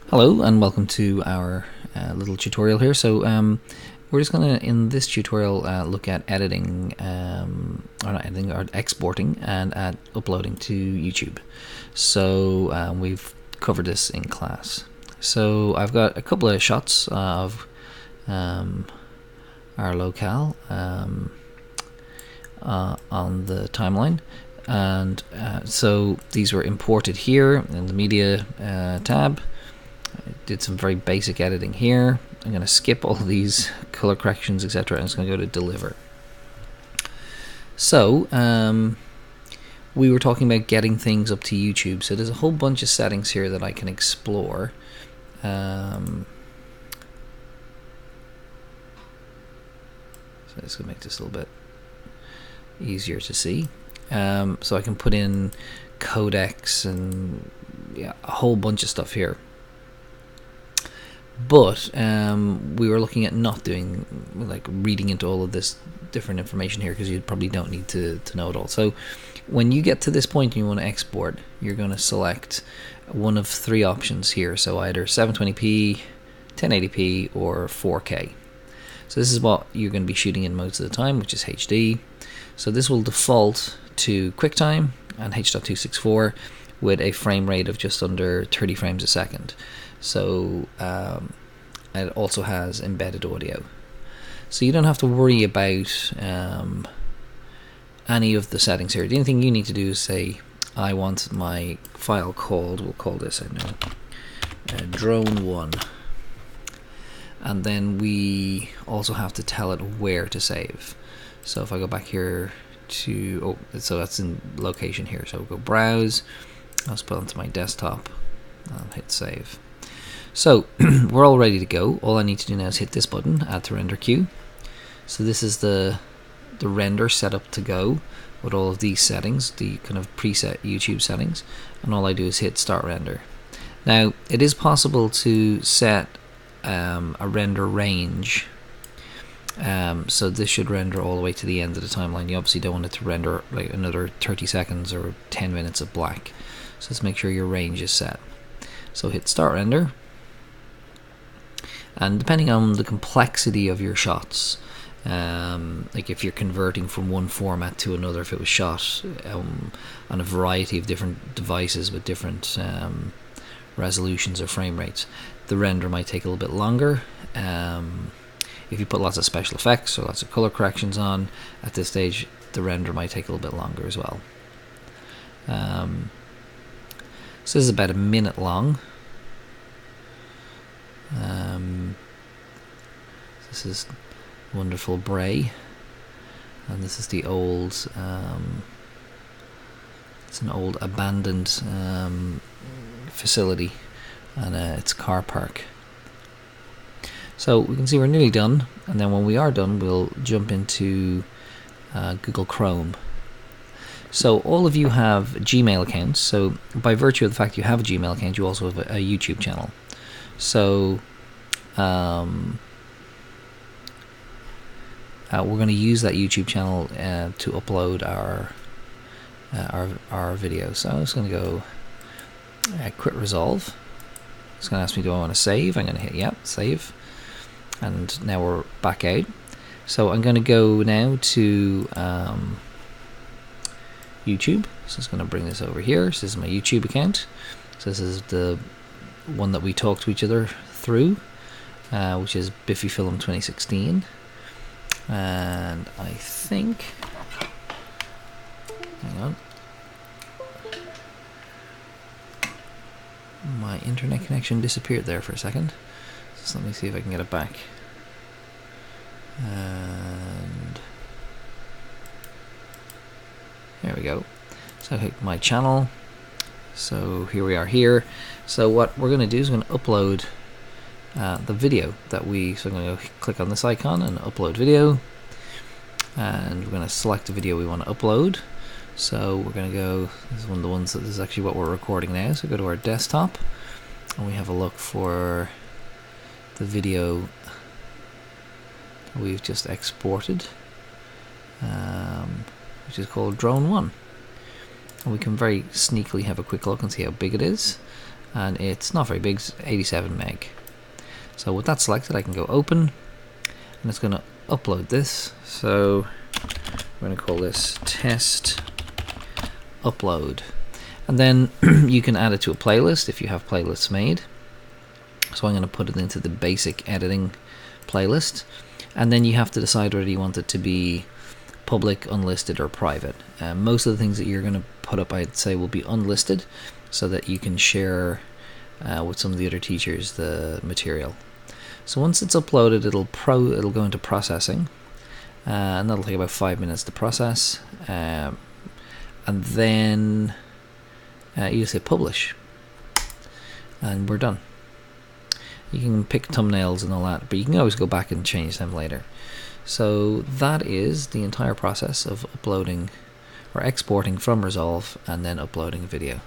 Hello and welcome to our little tutorial here. We're just going to, in this tutorial, look at editing, or not editing, or exporting and at uploading to YouTube. So we've covered this in class. So I've got a couple of shots of our locale on the timeline. And so these were imported here in the media tab. I did some very basic editing here. I'm going to skip all these color corrections, etc. and it's going to go to deliver. So we were talking about getting things up to YouTube. So there's a whole bunch of settings here that I can explore. So this will make this a little bit easier to see. So I can put in codecs and a whole bunch of stuff here. But we were looking at not doing, like, reading into all of this different information here, because you probably don't need to know it all. So when you get to this point and you want to export, you're going to select one of three options here. So either 720p, 1080p, or 4K. So this is what you're going to be shooting in most of the time, which is HD. So this will default to QuickTime and H.264 with a frame rate of just under 30 frames a second. So it also has embedded audio. So you don't have to worry about any of the settings here. The only thing you need to do is say, I want my file called, we'll call this, I don't know, drone1. And then we also have to tell it where to save. So if I go back here to, so that's in location here. So we'll go browse, I'll just put it onto my desktop, I'll hit save. So we're all ready to go. All I need to do now is hit this button, add to render queue. So this is the render set up to go with all of these settings, the kind of preset YouTube settings, and all I do is hit start render. Now it is possible to set a render range. So this should render all the way to the end of the timeline. You obviously don't want it to render like another 30 seconds or 10 minutes of black. So let's make sure your range is set. So hit start render. And depending on the complexity of your shots, like if you're converting from one format to another, if it was shot on a variety of different devices with different resolutions or frame rates, the render might take a little bit longer. If you put lots of special effects or lots of color corrections on, at this stage the render might take a little bit longer as well. So this is about a minute long. This is wonderful Bray, and this is the old, it's an old abandoned facility, and it's a car park. So we can see we're nearly done, and then when we are done we'll jump into Google Chrome. So all of you have Gmail accounts, so by virtue of the fact you have a Gmail account, you also have a YouTube channel. So we're going to use that YouTube channel to upload our video. So I'm just going to go quit resolve. It's going to ask me, do I want to save? I'm going to hit yep, save. And now we're back out. So I'm going to go now to YouTube. So it's going to bring this over here. So this is my YouTube account. So this is the one that we talked to each other through, which is Biffy Film 2016. And I think, hang on, my internet connection disappeared there for a second. So let me see if I can get it back. And there we go. So I hit my channel. So here we are here. So what we're going to do is we're going to upload the video that so I'm going to click on this icon and upload video, and we're going to select the video we want to upload. So we're going to go, this is one of the ones that this is actually what we're recording now. So go to our desktop and we have a look for the video that we've just exported, which is called drone1. And we can very sneakily have a quick look and see how big it is. and it's not very big, it's 87 meg. So with that selected, I can go open, and it's going to upload this. So we're going to call this test upload, and then you can add it to a playlist if you have playlists made. So I'm going to put it into the basic editing playlist, and then you have to decide whether you want it to be public, unlisted, or private. Most of the things that you're going to put up, I'd say, will be unlisted, so that you can share with some of the other teachers the material. So once it's uploaded, it'll go into processing, and that'll take about 5 minutes to process, and then you say publish, and we're done. You can pick thumbnails and all that, but you can always go back and change them later. So that is the entire process of uploading or exporting from Resolve and then uploading a video.